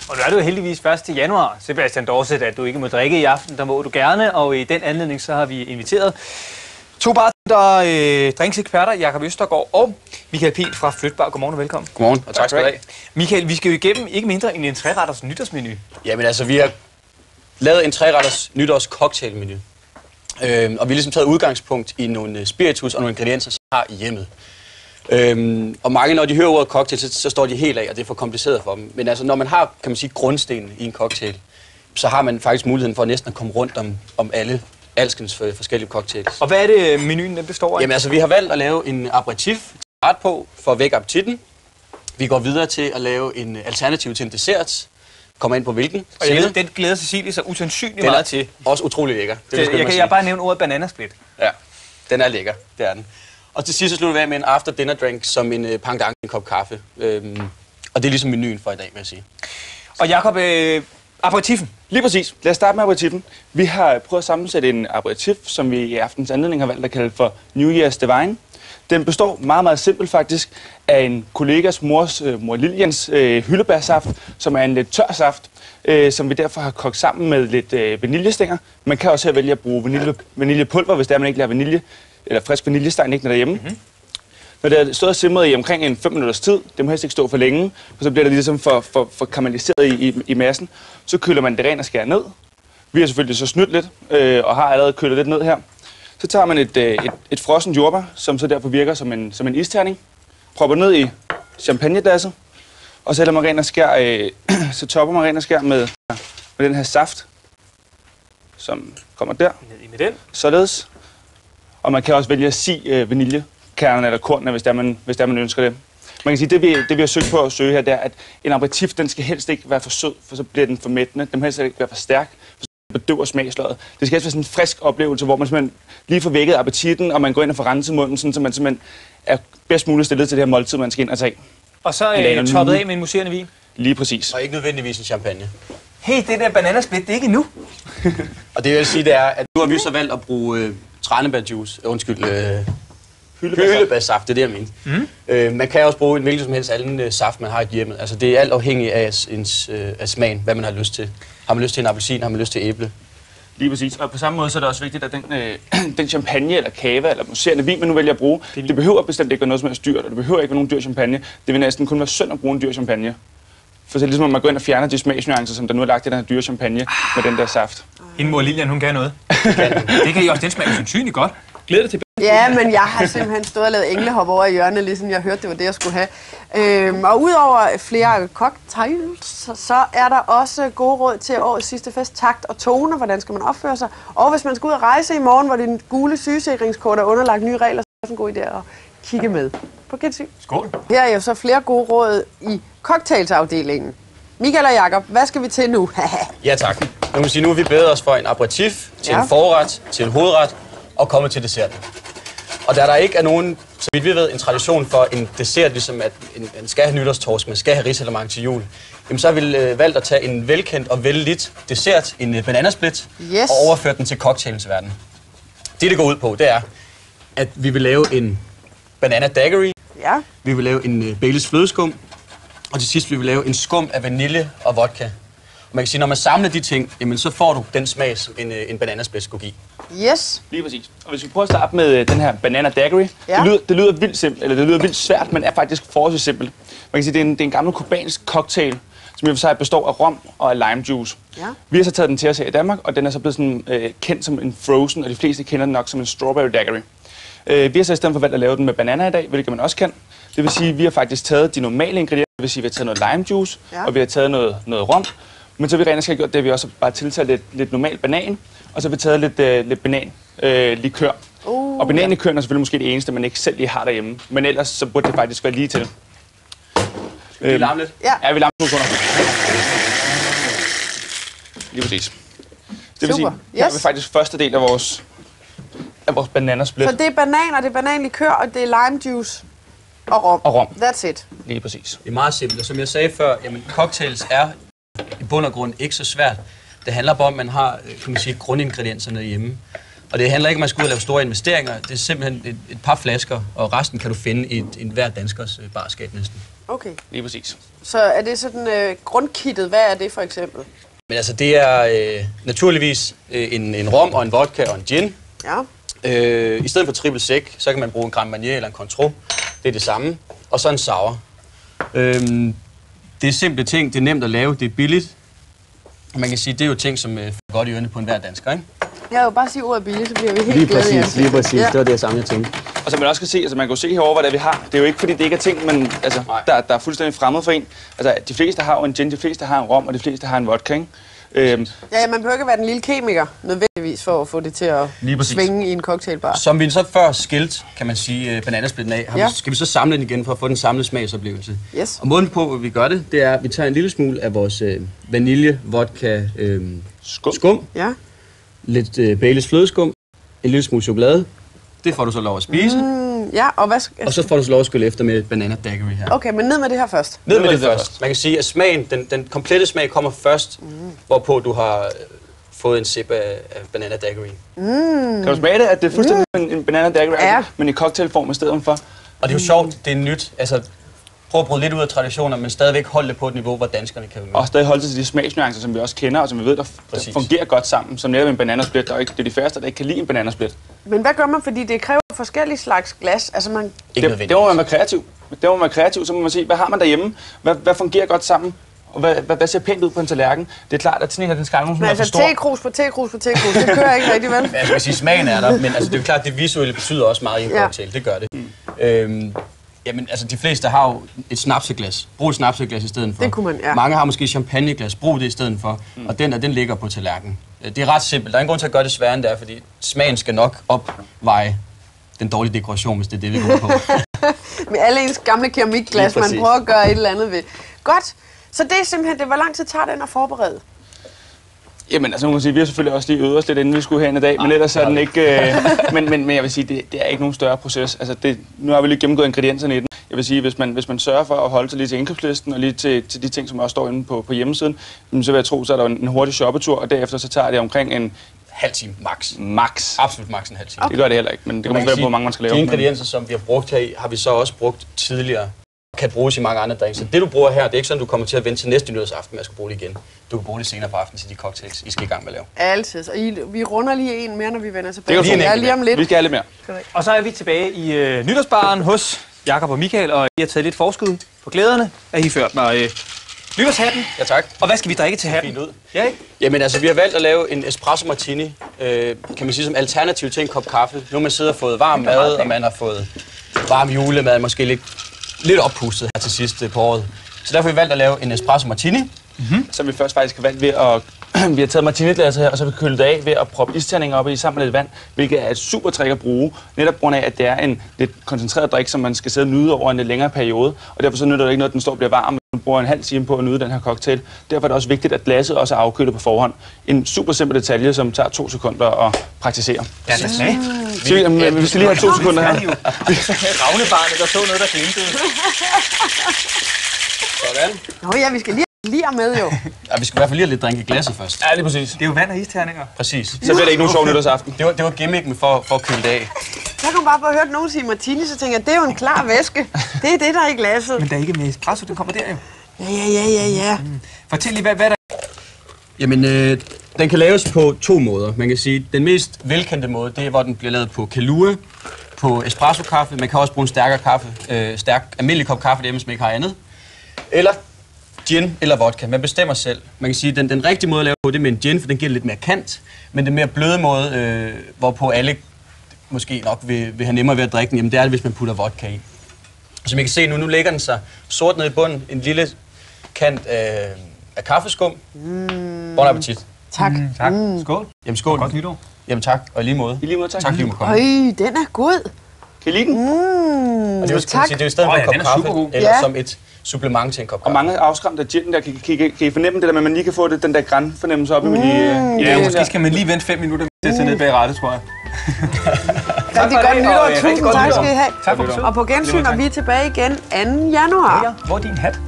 Og nu er det jo heldigvis 1. januar, Sebastian Dorset, at du ikke må drikke i aften. Der må du gerne, og i den anledning så har vi inviteret 2 bartender, drinkseksperter, Jakob Østergaard og Michael Pihl fra Flytbar. Godmorgen og velkommen. Godmorgen, og tak skal du have. Michael, vi skal jo igennem ikke mindre end en 3-retters nytårsmenu. Jamen altså, vi har lavet en 3-retters nytårs cocktailmenu. Og vi har ligesom taget udgangspunkt i nogle spiritus og nogle ingredienser, som vi har i hjemmet. Og mange, når de hører ordet cocktail, så står de helt af, og det er for kompliceret for dem. Men altså, når man har, kan man sige, grundstenen i en cocktail, så har man faktisk muligheden for næsten at komme rundt om alle alskens forskellige cocktails. Og hvad er det, menuen den består af? Jamen altså, vi har valgt at lave en aperitif til start på, for at vække appetitten. Vi går videre til at lave en alternativ til en dessert. Kommer ind på hvilken. Og jeg ved, den glæder Cecilie sig usandsynligt meget til. Også utrolig lækker. Jeg kan bare nævne ordet bananasplit. Ja, den er lækker. Det er den. Og til sidst så slutter vi af med en after dinner drink som en pendant, en kop kaffe. Og det er ligesom menuen for i dag, vil jeg sige. Og Jakob, aperitiffen. Lige præcis. Lad os starte med aperitiffen. Vi har prøvet at sammensætte en aperitif, som vi i aftens anledning har valgt at kalde for New Year's Divine. Den består meget, meget simpelt faktisk af en kollegas mor Lilians hyldebærsaft, som er en lidt tør saft, som vi derfor har kogt sammen med lidt vaniljestænger. Man kan også her vælge at bruge vaniljepulver, hvis det er, man ikke lader vanilje, eller frisk vaniljesteg ikke derhjemme. Mm-hmm. Når det er stået og simret i omkring en 5 minutters tid, det må helst ikke stå for længe, for så bliver det ligesom for karamelliseret i massen, så køler man det rent og skærer ned. Vi har selvfølgelig så snydt lidt, og har allerede kølet lidt ned her. Så tager man et frossent jordbær, som så derfor virker som en isterning, propper ned i champagneglasset, og så hælder man ren og skær, så topper man ren og skær med den her saft, som kommer der. Ned med den. Således. Og man kan også vælge at sige vaniljekernerne eller kornene, hvis det er, man ønsker det. Man kan sige, det vi har søgt på at søge her, det er, at en aperitif, den skal helst ikke være for sød, for så bliver den for mættende. Den må helst ikke være for stærk, for så bedøver smagsløget. Det skal helst være sådan en frisk oplevelse, hvor man simpelthen lige får vækket appetitten, og man går ind og får renset munden, sådan, så man simpelthen er bedst muligt stillet til det her måltid, man skal ind og tage. Og så toppet af med en muserende vin. Lige præcis. Og ikke nødvendigvis en champagne. Hey, det der bananasplit, det er ikke endnu. Og det jeg vil sige, det er, at nu har vi så valgt at bruge hyldebærsaft, det er det, jeg mener. Man kan også bruge en hvilken som helst anden saft, man har i hjemmet. Altså, det er alt afhængigt af smagen, hvad man har lyst til. Har man lyst til en appelsin, har man lyst til æble. Lige præcis. Og på samme måde så er det også vigtigt, at den champagne eller cava eller mousserende vin, man nu vælger at bruge, det behøver bestemt ikke være noget som helst dyrt, og det behøver ikke være nogen dyr champagne. Det vil næsten kun være synd at bruge en dyr champagne. For så er det ligesom, at man går ind og fjerner de smagsnuancer, som der nu er lagt i den her dyre champagne med den der saft. Hende mor Lilian, hun kan noget. Det kan I også. Den smager sandsynligt godt. Glæder dig til. Ja, men jeg har simpelthen stået og lavet englehop over i hjørnet, ligesom jeg hørte, det var det, jeg skulle have. Og udover flere cocktails, så er der også gode råd til årets sidste fest, takt og tone, hvordan skal man opføre sig. Og hvis man skal ud og rejse i morgen, hvor det gule sygesikringskort er underlagt nye regler, så er det en god idé at kigge med på gensyn. Skål. Her er jo så flere gode råd i cocktailsafdelingen. Michael og Jakob, hvad skal vi til nu? Ja tak. Nu vil sige, nu har vi bedt os for en aperitif, til en forret, til en hovedret og kommet til desserten. Og da der ikke er nogen, så vidt vi ved, en tradition for en dessert, ligesom at man skal have nytårstorsk, man skal have risalemang til jul, jamen så har vi valgt at tage en velkendt og vellidt dessert, en bananasplit, og overføre den til cocktailens verden. Det går ud på, det er, at vi vil lave en banana daiquiri, vi vil lave en Baileys flødeskum, og til sidst vil vi lave en skum af vanilje og vodka. Man kan sige, når man samler de ting, jamen, så får du den smag, som en bananasplit skulle give. Yes. Lige præcis. Og hvis vi prøver at starte med den her banana daiquiri, det lyder vildt simpelt, eller det lyder vildt svært, men er faktisk forholdsvis simpelt. Man kan sige, det er en gammel kubansk cocktail, som i og for sig består af rom og af lime juice. Ja. Vi har så taget den til os her i Danmark, og den er så blevet sådan, kendt som en frozen, og de fleste kender den nok som en strawberry daiquiri. Vi har så i stedet for valgt at lave den med banana i dag, hvilket man også kan. Det vil sige, at vi har faktisk taget de normale ingredienser, det vil sige, at vi har taget noget lime juice, og vi har taget noget rom. Men så har vi rent gjort det, at vi også bare tiltaget lidt normal banan, og så har vi taget lidt bananlikør. Og bananlikøren er selvfølgelig måske det eneste, man ikke selv lige har derhjemme. Men ellers så burde det faktisk være lige til. Skal vi larme lidt? Ja, vi larmer 2 sekunder. Lige præcis. Det vil sige, her har vi faktisk første del af vores bananasplit. Så det er bananer, det er bananlikør, og det er lime juice og rom. Og rom. That's it. Lige præcis. Det er meget simpelt, og som jeg sagde før, jamen cocktails er i bund og grund ikke så svært. Det handler bare om, at man har, kan man sige, grundingredienserne hjemme. Og det handler ikke om, at man skal ud og lave store investeringer. Det er simpelthen et par flasker, og resten kan du finde i enhver danskers barskab næsten. Okay. Lige præcis. Så er det sådan grundkittet, hvad er det for eksempel? Men altså, det er naturligvis en rom og en vodka og en gin. Ja. I stedet for triple sec, så kan man bruge en Grand Marnier eller en Cointreau. Det er det samme. Og så en sour. Det er simple ting, det er nemt at lave, det er billigt. Man kan sige, det er jo ting, som er godt i ørene på enhver dansker, ikke? Jeg vil bare sige ordet billigt, så bliver vi helt glade. Lige præcis. Ja. Det var det, jeg samme jeg tænkte. Og som man også kan se, altså man kan jo se herovre, hvad det er, vi har. Det er jo ikke, fordi det ikke er ting, men altså, der er fuldstændig fremmed for en. Altså, de fleste har jo en gin, de fleste har en rom, og de fleste har en vodka, ikke? Ja, man behøver ikke være den lille kemiker, nødvendigvis, for at få det til at svinge i en cocktailbar. Som vi så før skilt, kan man sige, bananasplitten af, skal vi så samle den igen for at få den samlede smagsoplevelse. Yes. Og måden på, hvor vi gør det, det er, at vi tager en lille smule af vores vanilje, vodka, skum. Ja. Lidt Baileys flødeskum, en lille smule chokolade. Det får du så lov at spise. Ja, og så får du så lov at skylle efter med banana daiquiri her. Okay, men ned med det her først. Ned med det først. Man kan sige, at smagen, den komplette smag kommer først, hvorpå du har fået en sip af banana daiquiri. Kan du smage det, at det er fuldstændig en banana daiquiri, men i cocktailform i stedet for? Og det er jo sjovt, det er nyt. Altså, prøv at bryde lidt ud af traditioner, men stadigvæk holde det på et niveau, hvor danskerne kan være med. Og stadig holde sig til de smagsnuancer, som vi også kender, og som vi ved, der fungerer godt sammen. Som netop en bananasplit, det er de færreste, der ikke kan lide en bananasplit. Men hvad gør man, fordi det kræver forskellige slags glas? Altså man... Det må man være kreativ. Det må man være kreativ, så må man se, hvad har man derhjemme? Hvad fungerer godt sammen? Og hvad ser pænt ud på en tallerken? Det er klart, at sådan en af den skal nogen, som er for stor. Men altså tekrus, det kører ikke rigtig, vel? Altså, jeg vil sige, smagen er der, men altså, det er jo klart, det visuelle betyder også meget i en cocktail. Det gør det. Jamen, altså, de fleste har jo et snapseglas. Brug et snapseglas i stedet for. Det kunne man, ja. Mange har måske champagneglas. Brug det i stedet for. Og den ligger på tallerkenen. Det er ret simpelt. Der er ingen grund til at gøre det sværere end det er, fordi smagen skal nok opveje den dårlige dekoration, hvis det er det, vi går på. Med alle ens gamle keramikglas, man prøver at gøre et eller andet ved. Godt. Så det er simpelthen, hvor lang tid tager den at forberede? Jamen, altså, man kan sige, vi har selvfølgelig også lige øvet os lidt, inden vi skulle hen i dag, men ellers er den ikke... men jeg vil sige, det er ikke nogen større proces. Altså, nu har vi lige gennemgået ingredienserne i den. Jeg vil sige, hvis man sørger for at holde sig lige til indkøbslisten og lige til de ting, som også står inde på hjemmesiden, så vil jeg tro, så er der en hurtig shoppetur, og derefter så tager det omkring en halv time max. Max. Absolut max en halv time. Okay. Det gør det heller ikke, men det kommer være på, hvor mange man skal lave. De ingredienser, som vi har brugt her i, har vi så også brugt tidligere. Kan bruges i mange andre drinks. Så det du bruger her, det er ikke sådan, du kommer til at vente til næste nytårsaften med at skulle bruge det igen. Du kan bruge det senere på aftenen til de cocktails, I skal i gang med at lave. Altid. Og vi runder lige en mere, når vi vender tilbage. Det er lige om lidt. Vi skal have lidt mere. Og så er vi tilbage i nytårsbaren hos Jakob og Michael, og I har taget lidt forskud på glæderne, at I ført mig nytårshatten. Ja, tak. Og hvad skal vi drikke til hatten? Fint ud. Ja, ikke? Jamen altså, vi har valgt at lave en espresso martini, kan man sige, som alternativ til en kop kaffe. Nu har man siddet og fået varm mad, og man har fået varm julemad, måske lidt oppustet her til sidst på året. Så derfor har vi valgt at lave en espresso martini. Som vi først faktisk har valgt ved at... Vi har taget martiniglasset her, og så har vi kølet det af ved at proppe isterninger op i sammen med lidt vand, hvilket er et super trick at bruge, netop på grund af, at det er en lidt koncentreret drik, som man skal sidde og nyde over en lidt længere periode. Og derfor så nytter det ikke noget, at den står og bliver varm, man bruger en halv time på at nyde den her cocktail. Derfor er det også vigtigt, at glasset også er afkølet på forhånd. En super simpel detalje, som tager 2 sekunder at praktisere. Ja, det er smag. Vi skal lige have 2 sekunder her. Ravnebarnet, der så noget, der glimtede. Sådan. Nå ja, vi skal lige med jo. Ja, vi skal i hvert fald lige have lidt drink i glasset først. Ja, lige præcis. Det er jo vand og isterninger. Præcis. Så bliver det ikke nogen sjov nytårsaften. Det var gimmicken for at køle det af. Så kan man bare få hørt nogen sige martini, så tænker jeg, det er jo en klar væske. Det er det, der er i glasset. Men der er ikke med espresso, den kommer der jo. Ja. Fortæl lige, hvad der... Jamen, den kan laves på 2 måder. Man kan sige, den mest velkendte måde, det er, hvor den bliver lavet på Kahlua, på espresso-kaffe. Man kan også bruge en stærkere kaffe, almindelig kop kaffe derhjemme, som ikke har andet. Eller gin eller vodka. Man bestemmer selv. Man kan sige, at den rigtige måde at lave på, det er med en gin, for den giver lidt mere kant. Men den mere bløde måde, hvorpå alle måske nok vil have nemmere ved at drikke den, jamen det er det, hvis man putter vodka i. Som I kan se nu ligger den sig sort ned i bunden. En lille kant af kaffeskum. Bon appetit. Tak. Tak. Skål. Jamen skål. Godt nytår. Jamen tak, og i lige måde. I lige måde, tak. Tak, fordi du må komme. Øj, den er god. Kan I lide den? Og det er jo, tak. det er jo i stedet for en kop den er kaffe, supergod. eller Ja. som et supplement til en kop kaffe. Og mange afskræmte af ginen der, kan I fornemme det der med, at man lige kan få den der græn-fornemmelse op i Ja, måske skal man lige vente 5 minutter til at tage ned bag rettet, tror jeg. Rigtig godt nytår. Tusind tak skal I have. Tak for besøget. Og på gensyn, og vi er tilbage igen 2. januar. Hvor er din hat?